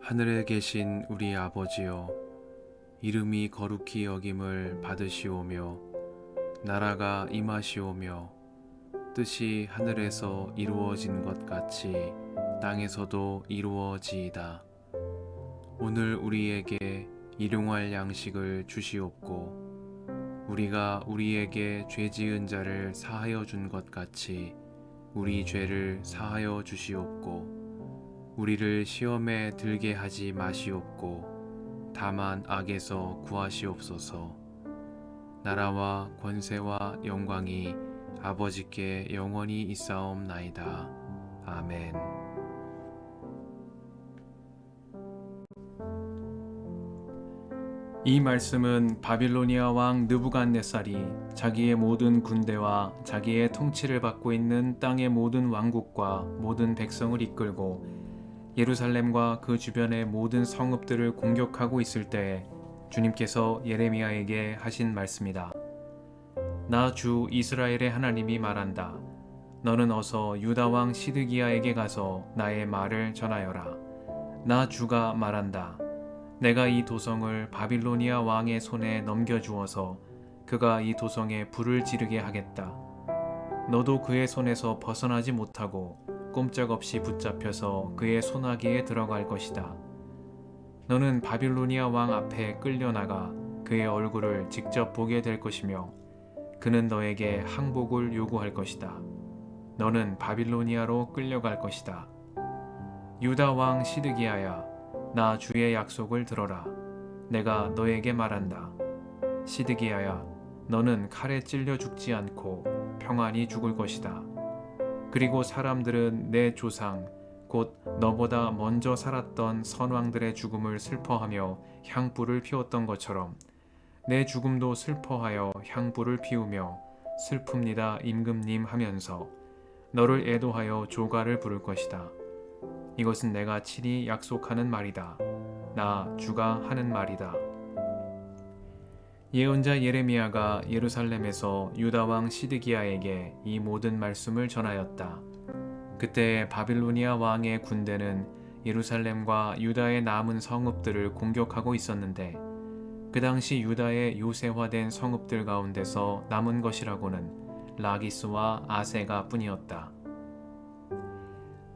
하늘에 계신 우리 아버지여, 이름이 거룩히 여김을 받으시오며 나라가 임하시오며 뜻이 하늘에서 이루어진 것 같이 땅에서도 이루어지이다. 오늘 우리에게 일용할 양식을 주시옵고 우리가 우리에게 죄 지은 자를 사하여 준 것 같이 우리 죄를 사하여 주시옵고 우리를 시험에 들게 하지 마시옵고 다만 악에서 구하시옵소서. 나라와 권세와 영광이 아버지께 영원히 있사옵나이다. 아멘. 이 말씀은 바빌로니아 왕 느부갓네살이 자기의 모든 군대와 자기의 통치를 받고 있는 땅의 모든 왕국과 모든 백성을 이끌고 예루살렘과 그 주변의 모든 성읍들을 공격하고 있을 때에 주님께서 예레미야에게 하신 말씀이다. 나 주 이스라엘의 하나님이 말한다. 너는 어서 유다 왕 시드기야에게 가서 나의 말을 전하여라. 나 주가 말한다. 내가 이 도성을 바빌로니아 왕의 손에 넘겨주어서 그가 이 도성에 불을 지르게 하겠다. 너도 그의 손에서 벗어나지 못하고 꼼짝없이 붙잡혀서 그의 손아귀에 들어갈 것이다. 너는 바빌로니아 왕 앞에 끌려나가 그의 얼굴을 직접 보게 될 것이며 그는 너에게 항복을 요구할 것이다. 너는 바빌로니아로 끌려갈 것이다. 유다 왕 시드기야야, 나 주의 약속을 들어라. 내가 너에게 말한다. 시드기야야, 너는 칼에 찔려 죽지 않고 평안히 죽을 것이다. 그리고 사람들은 내 조상, 곧 너보다 먼저 살았던 선왕들의 죽음을 슬퍼하며 향불을 피웠던 것처럼 내 죽음도 슬퍼하여 향불을 피우며 슬픕니다 임금님 하면서 너를 애도하여 조가를 부를 것이다. 이것은 내가 친히 약속하는 말이다. 나 주가 하는 말이다. 예언자 예레미야가 예루살렘에서 유다 왕 시드기야에게 이 모든 말씀을 전하였다. 그때 바빌로니아 왕의 군대는 예루살렘과 유다의 남은 성읍들을 공격하고 있었는데 그 당시 유다의 요새화된 성읍들 가운데서 남은 것이라고는 라기스와 아세가 뿐이었다.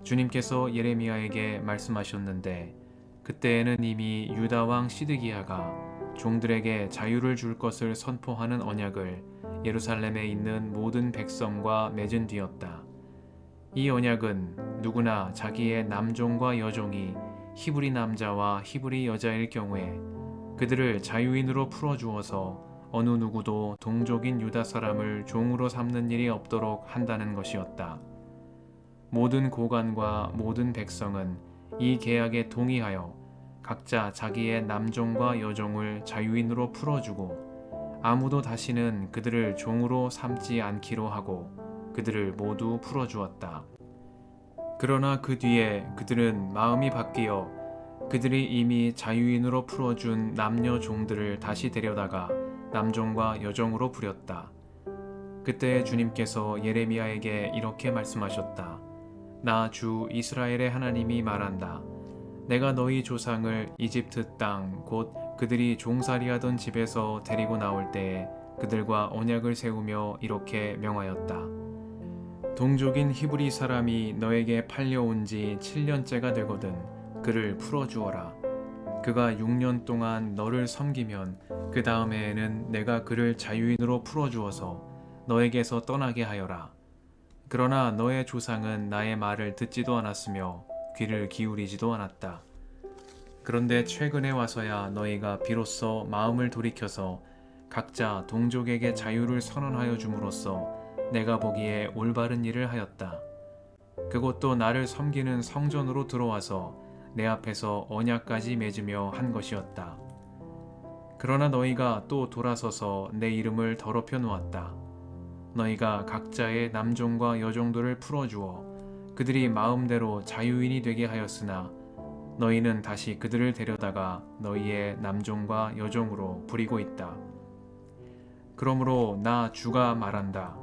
주님께서 예레미야에게 말씀하셨는데 그때에는 이미 유다 왕 시드기야가 종들에게 자유를 줄 것을 선포하는 언약을 예루살렘에 있는 모든 백성과 맺은 뒤였다. 이 언약은 누구나 자기의 남종과 여종이 히브리 남자와 히브리 여자일 경우에 그들을 자유인으로 풀어주어서 어느 누구도 동족인 유다 사람을 종으로 삼는 일이 없도록 한다는 것이었다. 모든 고관과 모든 백성은 이 계약에 동의하여 각자 자기의 남종과 여종을 자유인으로 풀어주고 아무도 다시는 그들을 종으로 삼지 않기로 하고 그들을 모두 풀어주었다. 그러나 그 뒤에 그들은 마음이 바뀌어 그들이 이미 자유인으로 풀어준 남녀 종들을 다시 데려다가 남종과 여종으로 부렸다. 그때 주님께서 예레미야에게 이렇게 말씀하셨다. 나 주 이스라엘의 하나님이 말한다. 내가 너희 조상을 이집트 땅 곧 그들이 종살이하던 집에서 데리고 나올 때에 그들과 언약을 세우며 이렇게 명하였다. 동족인 히브리 사람이 너에게 팔려온 지 7년째가 되거든 그를 풀어주어라. 그가 6년 동안 너를 섬기면 그 다음에는 내가 그를 자유인으로 풀어주어서 너에게서 떠나게 하여라. 그러나 너의 조상은 나의 말을 듣지도 않았으며 귀를 기울이지도 않았다. 그런데 최근에 와서야 너희가 비로소 마음을 돌이켜서 각자 동족에게 자유를 선언하여 줌으로써 내가 보기에 올바른 일을 하였다. 그것도 나를 섬기는 성전으로 들어와서 내 앞에서 언약까지 맺으며 한 것이었다. 그러나 너희가 또 돌아서서 내 이름을 더럽혀 놓았다. 너희가 각자의 남종과 여종들을 풀어주어 그들이 마음대로 자유인이 되게 하였으나 너희는 다시 그들을 데려다가 너희의 남종과 여종으로 부리고 있다. 그러므로 나 주가 말한다.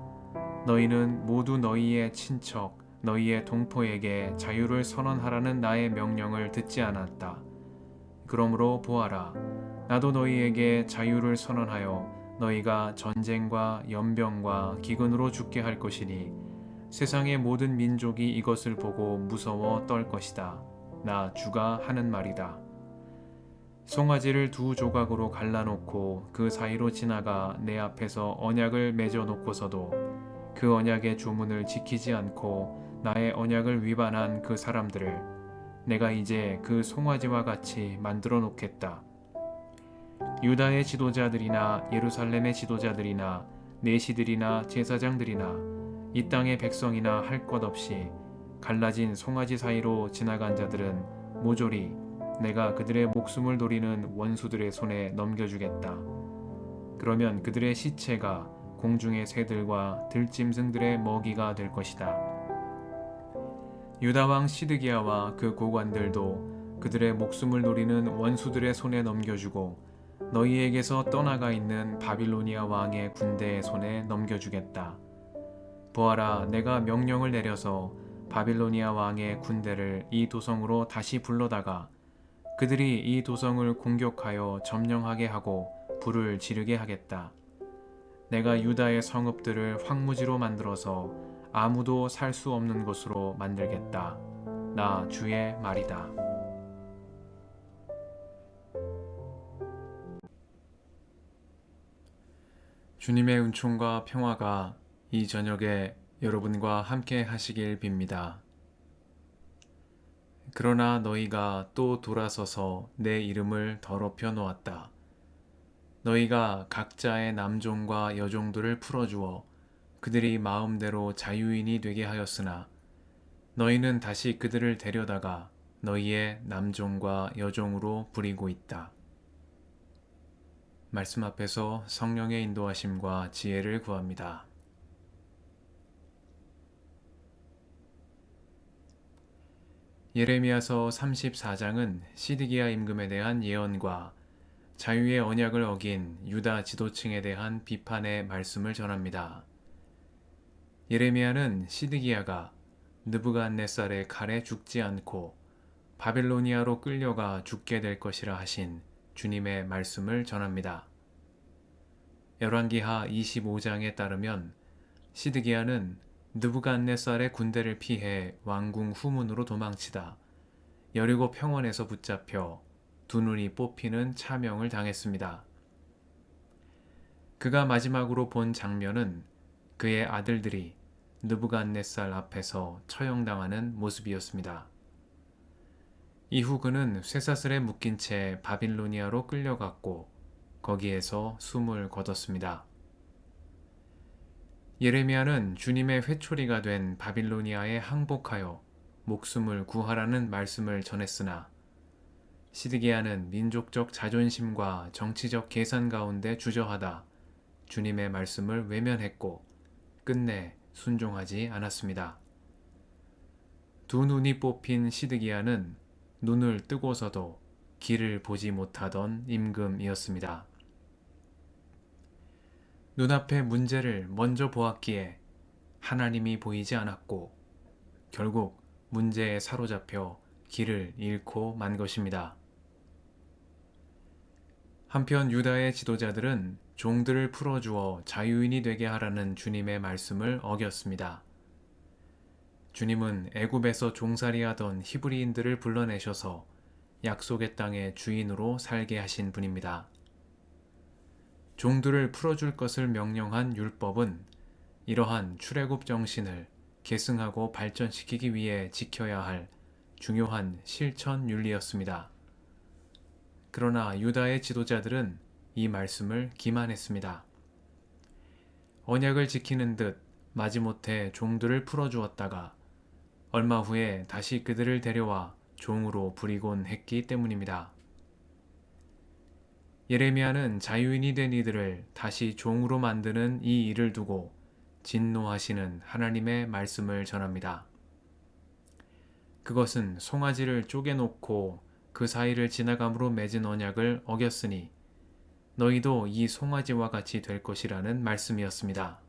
너희는 모두 너희의 친척, 너희의 동포에게 자유를 선언하라는 나의 명령을 듣지 않았다. 그러므로 보아라, 나도 너희에게 자유를 선언하여 너희가 전쟁과 연병과 기근으로 죽게 할 것이니 세상의 모든 민족이 이것을 보고 무서워 떨 것이다. 나 주가 하는 말이다. 송아지를 두 조각으로 갈라놓고 그 사이로 지나가 내 앞에서 언약을 맺어 놓고서도 그 언약의 주문을 지키지 않고 나의 언약을 위반한 그 사람들을 내가 이제 그 송아지와 같이 만들어 놓겠다. 유다의 지도자들이나 예루살렘의 지도자들이나 내시들이나 제사장들이나 이 땅의 백성이나 할 것 없이 갈라진 송아지 사이로 지나간 자들은 모조리 내가 그들의 목숨을 노리는 원수들의 손에 넘겨주겠다. 그러면 그들의 시체가 공중의 새들과 들짐승들의 먹이가 될 것이다. 유다 왕 시드기야와 그 고관들도 그들의 목숨을 노리는 원수들의 손에 넘겨주고 너희에게서 떠나가 있는 바빌로니아 왕의 군대의 손에 넘겨주겠다. 보아라, 내가 명령을 내려서 바빌로니아 왕의 군대를 이 도성으로 다시 불러다가 그들이 이 도성을 공격하여 점령하게 하고 불을 지르게 하겠다. 내가 유다의 성읍들을 황무지로 만들어서 아무도 살 수 없는 곳으로 만들겠다. 나 주의 말이다. 주님의 은총과 평화가 이 저녁에 여러분과 함께 하시길 빕니다. 그러나 너희가 또 돌아서서 내 이름을 더럽혀 놓았다. 너희가 각자의 남종과 여종들을 풀어주어 그들이 마음대로 자유인이 되게 하였으나 너희는 다시 그들을 데려다가 너희의 남종과 여종으로 부리고 있다. 말씀 앞에서 성령의 인도하심과 지혜를 구합니다. 예레미야서 34장은 시드기야 임금에 대한 예언과 자유의 언약을 어긴 유다 지도층에 대한 비판의 말씀을 전합니다. 예레미야는 시드기야가 느부갓네살의 칼에 죽지 않고 바빌로니아로 끌려가 죽게 될 것이라 하신 주님의 말씀을 전합니다. 열왕기하 25장에 따르면 시드기야는 느부갓네살의 군대를 피해 왕궁 후문으로 도망치다 여리고 평원에서 붙잡혀 두 눈이 뽑히는 차명을 당했습니다. 그가 마지막으로 본 장면은 그의 아들들이 느부갓네살 앞에서 처형당하는 모습이었습니다. 이후 그는 쇠사슬에 묶인 채 바빌로니아로 끌려갔고 거기에서 숨을 거뒀습니다. 예레미야는 주님의 회초리가 된 바빌로니아에 항복하여 목숨을 구하라는 말씀을 전했으나 시드기야는 민족적 자존심과 정치적 계산 가운데 주저하다 주님의 말씀을 외면했고 끝내 순종하지 않았습니다. 두 눈이 뽑힌 시드기야는 눈을 뜨고서도 길을 보지 못하던 임금이었습니다. 눈앞의 문제를 먼저 보았기에 하나님이 보이지 않았고 결국 문제에 사로잡혀 길을 잃고 만 것입니다. 한편 유다의 지도자들은 종들을 풀어주어 자유인이 되게 하라는 주님의 말씀을 어겼습니다. 주님은 애굽에서 종살이하던 히브리인들을 불러내셔서 약속의 땅의 주인으로 살게 하신 분입니다. 종들을 풀어줄 것을 명령한 율법은 이러한 출애굽 정신을 계승하고 발전시키기 위해 지켜야 할 중요한 실천 윤리였습니다. 그러나 유다의 지도자들은 이 말씀을 기만했습니다. 언약을 지키는 듯 마지못해 종들을 풀어주었다가 얼마 후에 다시 그들을 데려와 종으로 부리곤 했기 때문입니다. 예레미야는 자유인이 된 이들을 다시 종으로 만드는 이 일을 두고 진노하시는 하나님의 말씀을 전합니다. 그것은 송아지를 쪼개놓고 그 사이를 지나감으로 맺은 언약을 어겼으니 너희도 이 송아지와 같이 될 것이라는 말씀이었습니다.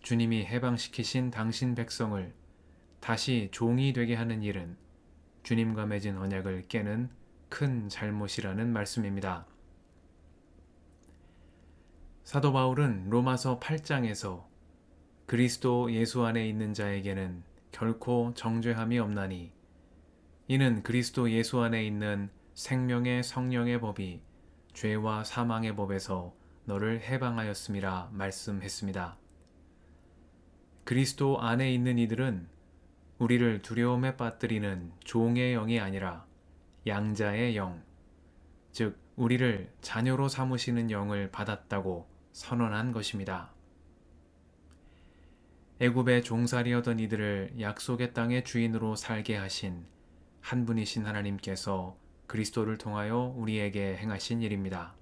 주님이 해방시키신 당신 백성을 다시 종이 되게 하는 일은 주님과 맺은 언약을 깨는 큰 잘못이라는 말씀입니다. 사도 바울은 로마서 8장에서 그리스도 예수 안에 있는 자에게는 결코 정죄함이 없나니 이는 그리스도 예수 안에 있는 생명의 성령의 법이 죄와 사망의 법에서 너를 해방하였음이라 말씀했습니다. 그리스도 안에 있는 이들은 우리를 두려움에 빠뜨리는 종의 영이 아니라 양자의 영, 즉 우리를 자녀로 삼으시는 영을 받았다고 선언한 것입니다. 애굽의 종살이하던 이들을 약속의 땅의 주인으로 살게 하신 한 분이신 하나님께서 그리스도를 통하여 우리에게 행하신 일입니다.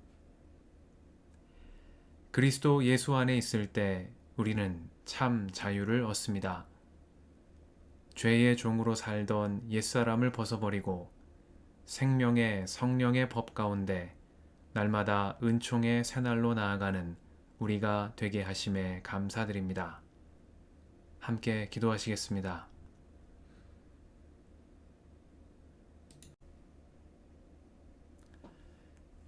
그리스도 예수 안에 있을 때 우리는 참 자유를 얻습니다. 죄의 종으로 살던 옛사람을 벗어버리고 생명의 성령의 법 가운데 날마다 은총의 새날로 나아가는 우리가 되게 하심에 감사드립니다. 함께 기도하시겠습니다.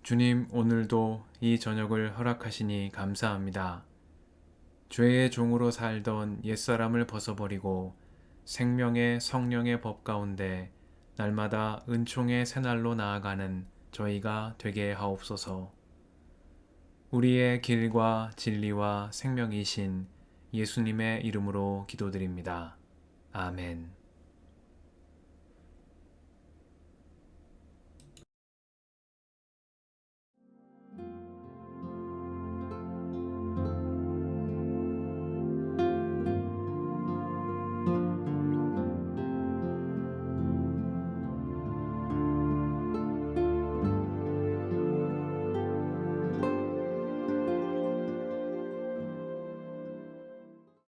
주님, 오늘도 이 저녁을 허락하시니 감사합니다. 죄의 종으로 살던 옛사람을 벗어버리고 생명의 성령의 법 가운데 날마다 은총의 새날로 나아가는 저희가 되게 하옵소서. 우리의 길과 진리와 생명이신 예수님의 이름으로 기도드립니다. 아멘.